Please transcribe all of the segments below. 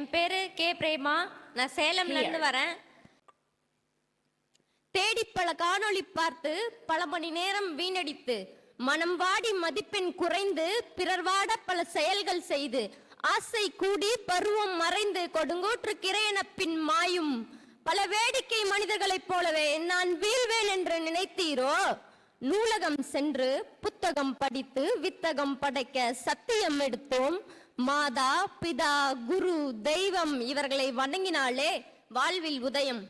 என் பேரு கே பிரேமா. நான் சேலம்ல இருந்து வரேன். தேடி பல காணொளி பார்த்து பல மணி நேரம் வீணடித்து மனம் வாடி மதிப்பெண் குறைந்து பிறர் வாட பல செயல்கள் செய்து ஆசை கூடி பருவம் மறைந்து கொடுங்கோற்று கிரையன பின் மாயும் பல வேடிக்கை மனிதர்களைப் போலவே நான் வீழ்வேன் என்று நினைத்தீரோ? நூலகம் சென்று புத்தகம் படித்து வித்தகம் படைக்க சத்தியம் எடுத்தோம். மாதா பிதா குரு தெய்வம் இவர்களை வணங்கினாலே வாழ்வில் உதயம்.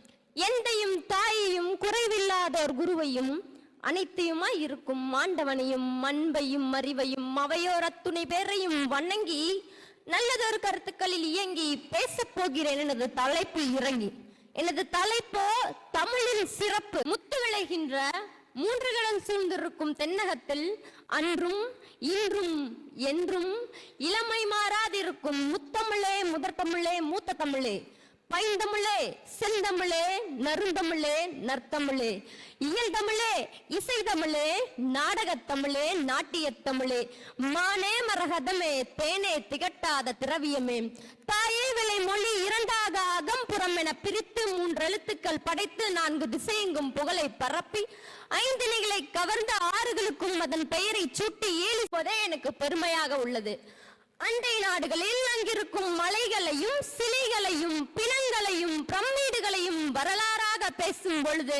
எந்தையும் தாயையும் குறைவில்லாதோர் குருவையும் அனைத்தையுமாய் இருக்கும் மாண்டவனையும் அன்பையும் அறிவையும் அவையோர் அத்துணை பேரையும் வணங்கி நல்லதொரு கருத்துக்களில் இயங்கி பேசப் போகிறேன். எனது தலைப்பில் இறங்கி எனது தலைப்போ தமிழின் சிறப்பு. முத்து விளைகின்ற மூன்று கடல் சூழ்ந்திருக்கும் தென்னகத்தில் அன்றும் இன்றும் என்றும் இளமை மாறாதிருக்கும் முத்தமிழே முதற் தமிழே மூத்த தமிழே பைந்தமிழே செந்தமிழே நறுந்தமிழே நற்தமிழே இயல் தமிழே இசை தமிழே நாடகத் தமிழே நாட்டியத் தமிழே மானே மரகதமே தேனே திகட்டாத திரவியமே தாயே விலை மொழி இரண்டாக அகம்புறம் என பிரித்து மூன்று எழுத்துக்கள் படைத்து நான்கு திசையெங்கும் புகழை பரப்பி ஐந்து நிகளை கவர்ந்த ஆறுகளுக்கும் அதன் பெயரை சூட்டி ஏழுவதே எனக்கு பெருமையாக உள்ளது. அண்டை நாடுகளில் அங்கிருக்கும் மலைகளையும் சிலைகளையும் பிணங்களையும் பிரமிடுகளையும் வரலாறாக பேசும் பொழுது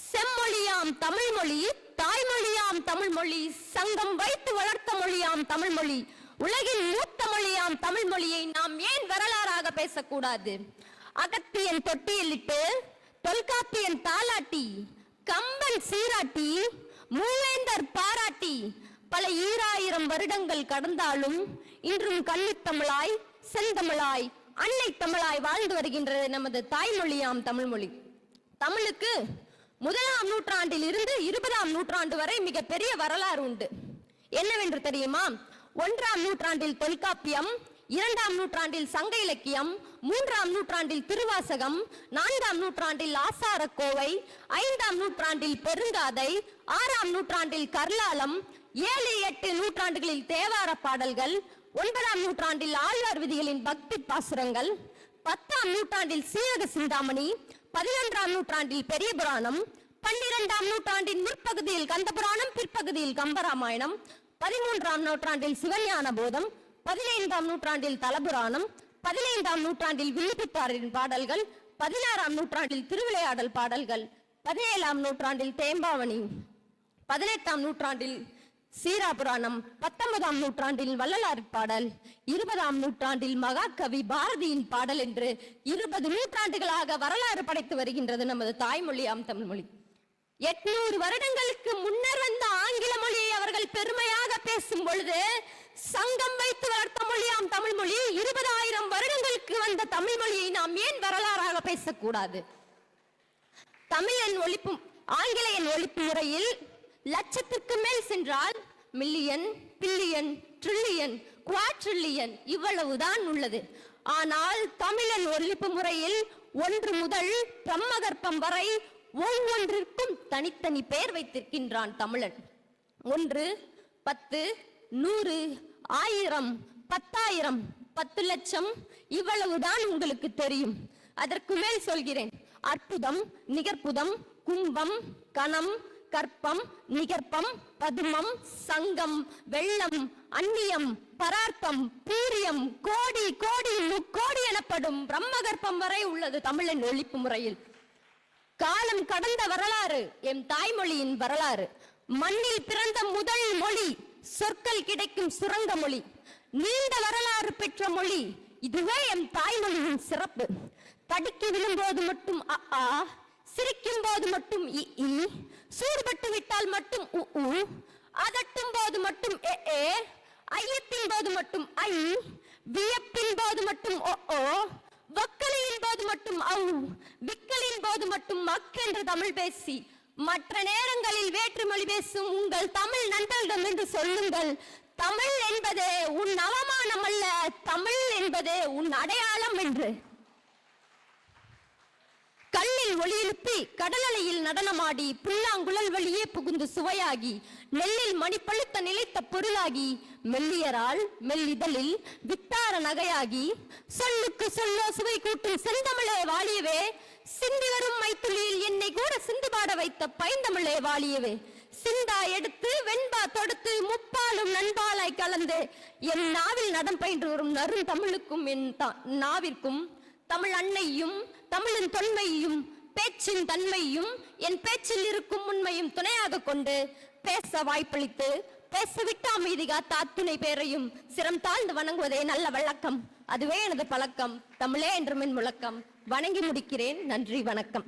செம்மொழியாம் தமிழ் மொழி தாய்மொழியாம் தமிழ் மொழி சங்கம் வைத்து வளர்த்த மொழியாம் தமிழ் மொழி உலகின் மூத்த மொழியாம் தமிழ் மொழியை நாம் ஏன் வரலாறாக பேசக்கூடாது? அகத்தியன் தொட்டியலிட்டு தொல்காப்பியன் தாலாட்டி கம்பன் சீராட்டி மூவேந்தர் பாராட்டி பல ஈராயிரம் வருடங்கள் கடந்தாலும் இன்றும் கன்னித்தமிழாய் செந்தமிழாய் அன்னை தமிழாய் வாழ்ந்து வருகின்றது நமது தாய்மொழியாம் தமிழ் மொழி. தமிழுக்கு 1ஆம் நூற்றாண்டில் இருந்து 20ஆம் நூற்றாண்டு வரை மிக பெரிய வரலாறு உண்டு. என்னவென்று தெரியுமா? 1ஆம் நூற்றாண்டில் தொல்காப்பியம், 2ஆம் நூற்றாண்டில் சங்க இலக்கியம், 3ஆம் நூற்றாண்டில் திருவாசகம், 4ஆம் நூற்றாண்டில் ஆசாரக்கோவை, 5ஆம் நூற்றாண்டில் பெருங்காதை, 6ஆம் நூற்றாண்டில் கர்லாலம், 7-8 நூற்றாண்டுகளில் தேவார பாடல்கள், 9ஆம் நூற்றாண்டில் ஆழ்வார் விதிகளின் பக்தி பாசுரங்கள், 10ஆம் நூற்றாண்டில் சீரக சிந்தாமணி, 11ஆம் நூற்றாண்டில் பெரிய புராணம், 12ஆம் நூற்றாண்டின் முற்பகுதியில் கந்தபுராணம், பிற்பகுதியில் கம்பராமாயணம், 13ஆம் நூற்றாண்டில் சிவஞான போதம், 15ஆம் நூற்றாண்டில் தலபுராணம், 15ஆம் நூற்றாண்டில் வில்லிபுத்தாரின் பாடல்கள், 16ஆம் நூற்றாண்டில் திருவிளையாடல் பாடல்கள், 17ஆம் நூற்றாண்டில் தேம்பாவணி, 18ஆம் நூற்றாண்டில் சீராபுராணம், 19ஆம் நூற்றாண்டில் வள்ளலார் பாடல், 20ஆம் நூற்றாண்டில் மகாகவி பாரதியின் பாடல் என்று 20 நூற்றாண்டுகளாக வரலாறு படைத்து வருகின்றது நமது தாய்மொழியாம் தமிழ் மொழி. 800 வருடங்களுக்கு முன்னர் வந்த ஆங்கில மொழியை அவர்கள் பெருமையாக பேசும் பொழுது சங்கம் வைத்து வளர்த்த மொழியாம் தமிழ் மொழி 20,000 வருடங்களுக்கு வந்த தமிழ் மொழியை நாம் ஏன் வரலாறாக பேசக்கூடாது? தமிழன் ஒழிப்பு ஆங்கிலேயன் ஒழிப்பு முறையில் லட்சத்திற்கு மேல் சென்றால் மில்லியன், பில்லியன், ட்ரில்லியன், குவாட்ரில்லியன் இவ்வளவுதான் உள்ளது. ஆனால் தமிழன் ஒழிப்பு முறையில் 1 முதல் பிரம்மகற்பம் வரை ஒவ்வொன்றிற்கும் தனித்தனி பெயர் வைத்திருக்கின்றான் தமிழன். 1, 10, 100, 1000, 10,000, 10 லட்சம் இவ்வளவுதான் உங்களுக்கு தெரியும். அதற்கு மேல் சொல்கிறேன். அற்புதம், நிகர்ப்புதம், கும்பம், கணம், கற்பம், நிகர்ப்பம், பதுமம், சங்கம், வெள்ளம், அந்நியம், பரார்த்தம், பூரியம், கோடி, கோடி, முக்கோடி எனப்படும் பிரம்மகற்பம் வரை உள்ளது தமிழன் ஒழிப்பு முறையில். காலம் கடந்த வரலாறு எம் தாய்மொழியின் வரலாறு. மண்ணில் பிறந்த முதல் மொழி, சொற்கள் கிடைக்கும் சுரங்க மொழி, நீண்ட வரலாறு பெற்ற மொழி. இதுவே எம் தாய்மொழியின் சிறப்பு. தடுக்கி விழும்போது மட்டும் அ, சிரிக்கும் போது மட்டும் இ, சூடுபட்டு விட்டால் மட்டும் உ, அதட்டும் போது மட்டும் ஏ, ஐயத்தின் போது மட்டும் ஐ, வியப்பின் போது மட்டும் ஓ, வக்கலியின் போது மட்டும் ஔ, விக்கலின் போது மட்டும் மக் என்று தமிழ் பேசி மற்ற நேரங்களில் வேற்றுமொழி பேசும் உங்கள் தமிழ் நண்பர்களிடம் என்று சொல்லுங்கள். தமிழ் என்பதே உன் அவமானம் அல்ல, தமிழ் என்பதே உன் அடையாளம் என்று. கல்லில் கல்லில் ஒளி எழுப்பி கடல் அலையில் நடனமாடி புல்லாங்குழல் வழியே புகுந்து சுவையாகி நெல்லில் மணிப்பழுத்த நிலைத்த பொருளாகி மெல்லியரால் மெல்லிதழில் வித்தார நகையாகி சொல்லுக்கு சொல்லோ சுவை கூட்டும் செந்தமிழே வாழியவே சிந்தி வரும் மைத்துளியில் என்னை கூட சிந்து பாட வைத்த பைந்தமிழே வாழியவே சிந்தா எடுத்து வெண்பா தொடுத்து முப்பாலும் நண்பாலாய் கலந்து என் நாவில் நடம் பயின்று வரும் நறு தமிழுக்கும் என் நாவிற்கும் தமிழ் அன்னையும் தமிழின் தொன்மையும் பேச்சின் தன்மையும் என் பேச்சில் இருக்கும் உண்மையும் துணையாக கொண்டு பேச வாய்ப்பளித்து பேசவிட்டு அமைதி காத்த அத்துணை பேரையும் சிரம் தாழ்ந்து வணங்குவதே நல்ல வழக்கம். அதுவே எனது பழக்கம். தமிழே என்றும் என் முழக்கம். வணங்கி முடிக்கிறேன். நன்றி, வணக்கம்.